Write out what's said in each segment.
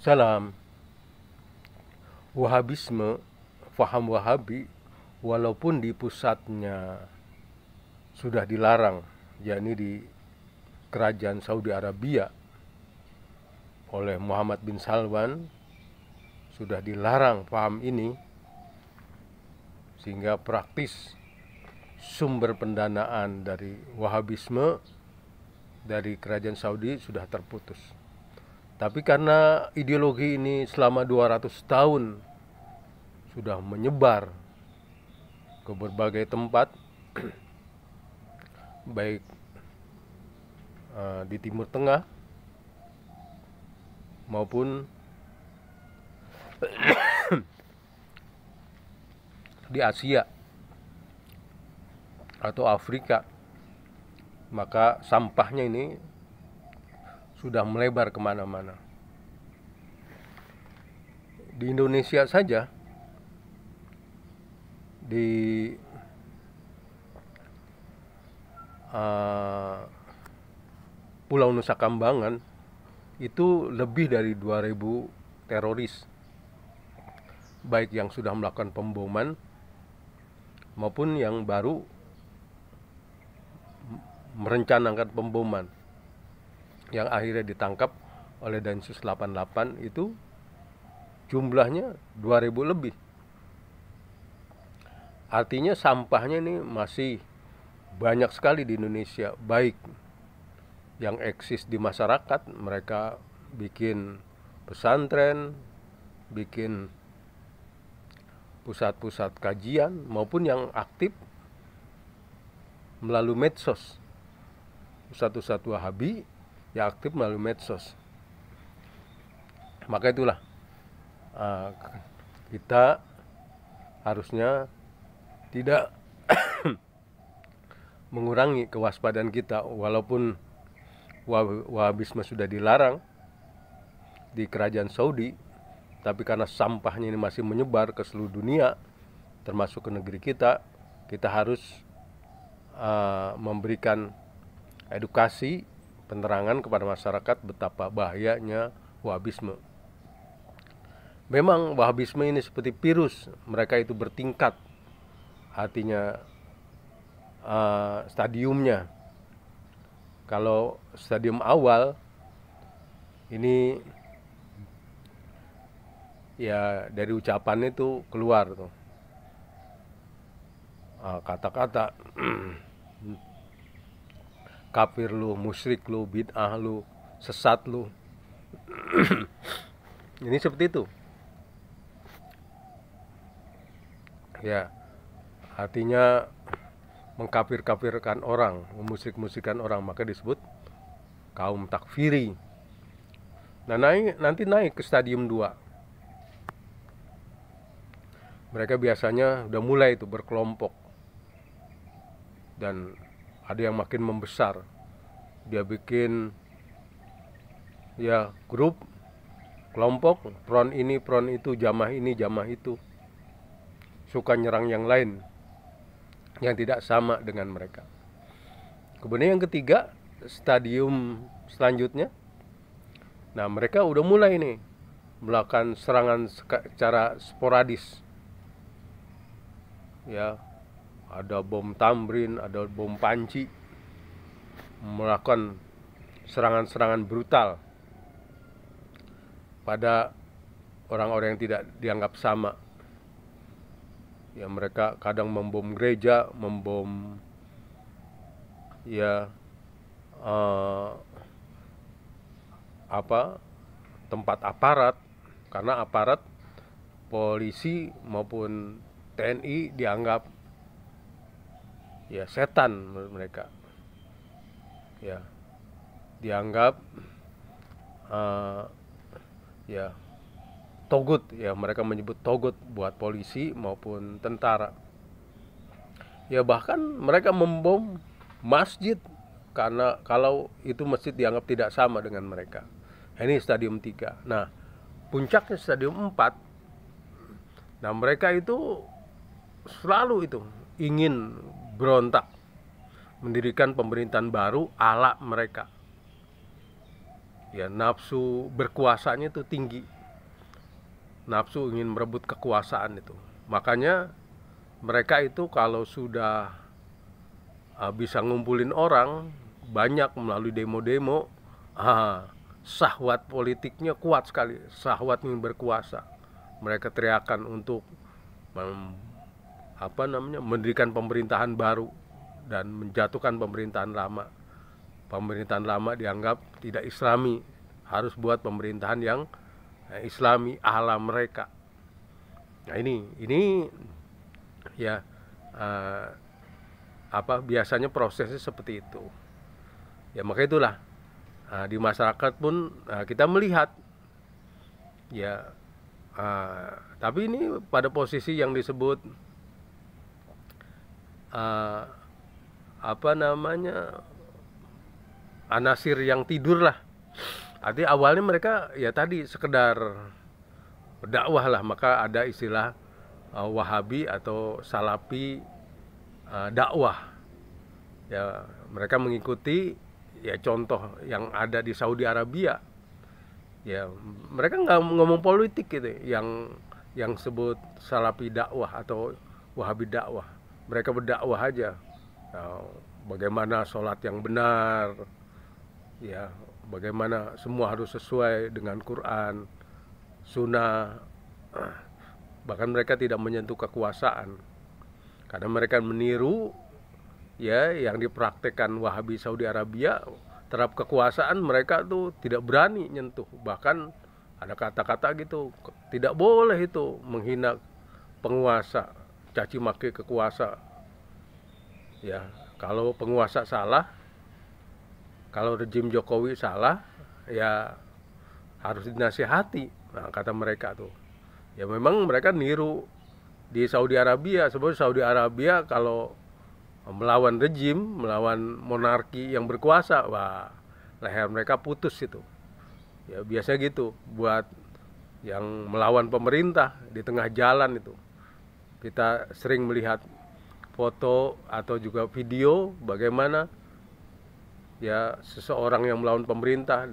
Salam. Wahabisme, faham Wahabi, walaupun di pusatnya sudah dilarang, yakni di kerajaan Saudi Arabia oleh Muhammad bin Salman, sudah dilarang paham ini, sehingga praktis sumber pendanaan dari Wahabisme dari kerajaan Saudi sudah terputus. Tapi karena ideologi ini selama 200 tahun sudah menyebar ke berbagai tempat, baik di Timur Tengah maupun di Asia atau Afrika, maka sampahnya ini sudah melebar kemana-mana. Di Indonesia saja, di Pulau Nusa Kambangan itu lebih dari 2000 teroris, baik yang sudah melakukan pemboman maupun yang baru merencanakan pemboman, yang akhirnya ditangkap oleh Densus 88. Itu jumlahnya 2000 lebih. Artinya sampahnya ini masih banyak sekali di Indonesia, baik yang eksis di masyarakat, mereka bikin pesantren, bikin pusat-pusat kajian, maupun yang aktif melalui medsos, pusat-pusat Wahabi yang aktif melalui medsos. Maka itulah kita harusnya tidak mengurangi kewaspadaan kita, walaupun Wahabisme sudah dilarang di kerajaan Saudi, tapi karena sampahnya ini masih menyebar ke seluruh dunia, termasuk ke negeri kita, kita harus memberikan edukasi, penerangan kepada masyarakat betapa bahayanya Wahabisme. Memang Wahabisme ini seperti virus, mereka itu bertingkat, artinya stadiumnya. Kalau stadium awal ini ya dari ucapan itu keluar tuh kata-kata kafir lu, musyrik lu, bid'ah lu, sesat lu. Ini seperti itu. Ya, artinya mengkafir-kafirkan orang, memusyrik-musyrikan orang, maka disebut kaum takfiri. Nah, nanti naik ke stadium 2. Mereka biasanya udah mulai itu berkelompok, dan ada yang makin membesar. Dia bikin ya grup, kelompok, front ini, front itu, jamaah ini, jamaah itu, suka nyerang yang lain yang tidak sama dengan mereka. Kemudian yang ketiga, stadium selanjutnya, nah mereka udah mulai nih melakukan serangan secara sporadis. Ya, ada bom tamrin, ada bom panci, melakukan serangan-serangan brutal pada orang-orang yang tidak dianggap sama. Ya, mereka kadang membom gereja, membom ya tempat aparat, karena aparat polisi maupun TNI dianggap ya setan menurut mereka. Ya, dianggap ya togut, ya mereka menyebut togut buat polisi maupun tentara. Ya, bahkan mereka membom masjid karena kalau itu masjid dianggap tidak sama dengan mereka. Ini stadium 3. Nah, puncaknya stadium 4. Nah, mereka itu selalu itu ingin berontak, mendirikan pemerintahan baru ala mereka. Ya, nafsu berkuasanya itu tinggi, nafsu ingin merebut kekuasaan itu. Makanya mereka itu kalau sudah bisa ngumpulin orang banyak melalui demo-demo, syahwat politiknya kuat sekali, syahwat ingin berkuasa. Mereka teriakan untuk mendirikan pemerintahan baru dan menjatuhkan pemerintahan lama. Pemerintahan lama dianggap tidak islami, harus buat pemerintahan yang islami ala mereka. Nah ini ya biasanya prosesnya seperti itu. Ya maka itulah di masyarakat pun kita melihat ya, tapi ini pada posisi yang disebut anasir yang tidur lah. Artinya awalnya mereka ya tadi sekedar dakwah lah, maka ada istilah Wahabi atau Salafi dakwah. Ya mereka mengikuti ya contoh yang ada di Saudi Arabia. Ya mereka nggak ngomong politik gitu, yang sebut Salafi dakwah atau Wahabi dakwah. Mereka berdakwah aja. Bagaimana sholat yang benar, ya bagaimana semua harus sesuai dengan Quran, Sunnah. Bahkan mereka tidak menyentuh kekuasaan, karena mereka meniru ya yang dipraktekkan Wahabi Saudi Arabia. Terhadap kekuasaan mereka tuh tidak berani nyentuh. Bahkan ada kata-kata gitu, tidak boleh itu menghina penguasa, caci maki kekuasa. Ya kalau penguasa salah, kalau rejim Jokowi salah, ya harus dinasihati. Nah, kata mereka tuh. Ya memang mereka niru di Saudi Arabia. Sebenarnya Saudi Arabia kalau melawan rejim, melawan monarki yang berkuasa, wah, leher mereka putus itu. Ya biasanya gitu buat yang melawan pemerintah di tengah jalan itu. Kita sering melihat foto atau juga video bagaimana ya seseorang yang melawan pemerintah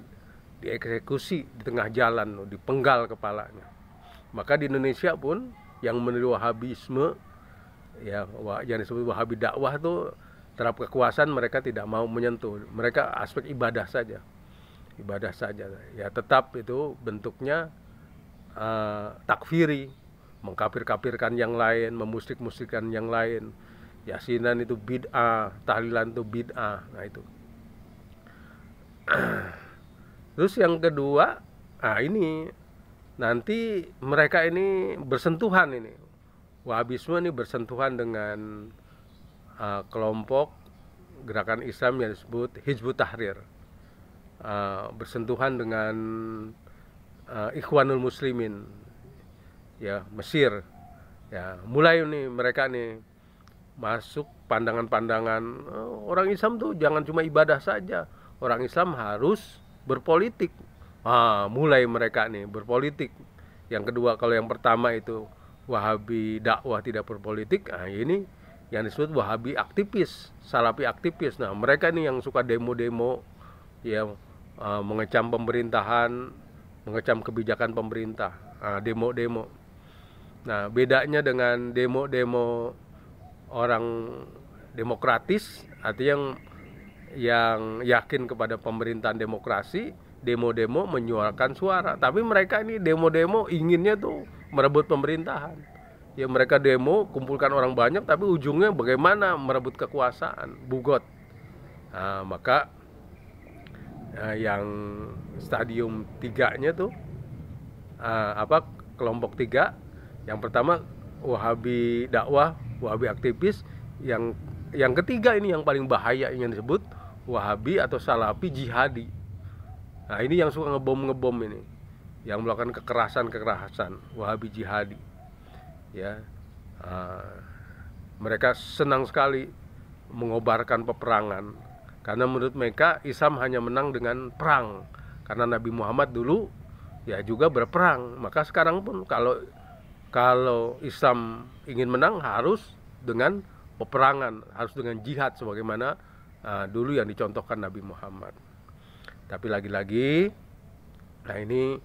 dieksekusi di tengah jalan, dipenggal kepalanya. Maka di Indonesia pun yang meniru Wahabisme, ya yang disebut Wahabi dakwah tuh, terhadap kekuasaan mereka tidak mau menyentuh. Mereka aspek ibadah saja, ya tetap itu bentuknya takfiri, mengkafir-kafirkan yang lain, memusyrik-musyrikan yang lain. Yasinan itu bid'ah, tahlilan itu bid'ah. Nah itu. Terus yang kedua, ini nanti mereka ini bersentuhan ini. Wahabisme ini bersentuhan dengan kelompok gerakan Islam yang disebut Hizbut Tahrir. Bersentuhan dengan Ikhwanul Muslimin, ya Mesir. Ya mulai nih mereka nih masuk pandangan-pandangan orang Islam tuh jangan cuma ibadah saja, orang Islam harus berpolitik. Mulai mereka nih berpolitik. Yang kedua, kalau yang pertama itu Wahabi dakwah tidak berpolitik, ini yang disebut Wahabi aktivis, Salafi aktivis. Nah mereka nih yang suka demo-demo, ya mengecam pemerintahan, mengecam kebijakan pemerintah, demo-demo. Nah bedanya dengan demo-demo orang demokratis, artinya yang yakin kepada pemerintahan demokrasi, demo-demo menyuarakan suara. Tapi mereka ini demo-demo inginnya tuh merebut pemerintahan. Ya mereka demo, kumpulkan orang banyak, tapi ujungnya bagaimana merebut kekuasaan, bugot. Nah, maka yang stadium 3-nya tuh kelompok 3. Yang pertama Wahabi dakwah, Wahabi aktivis. Yang ketiga ini yang paling bahaya, yang disebut Wahabi atau Salafi jihadi. Nah ini yang suka ngebom ini, yang melakukan kekerasan Wahabi jihadi. Ya, mereka senang sekali mengobarkan peperangan, karena menurut mereka Islam hanya menang dengan perang. Karena Nabi Muhammad dulu ya juga berperang, maka sekarang pun kalau Islam ingin menang harus dengan peperangan, harus dengan jihad sebagaimana dulu yang dicontohkan Nabi Muhammad. Tapi lagi-lagi Nah ini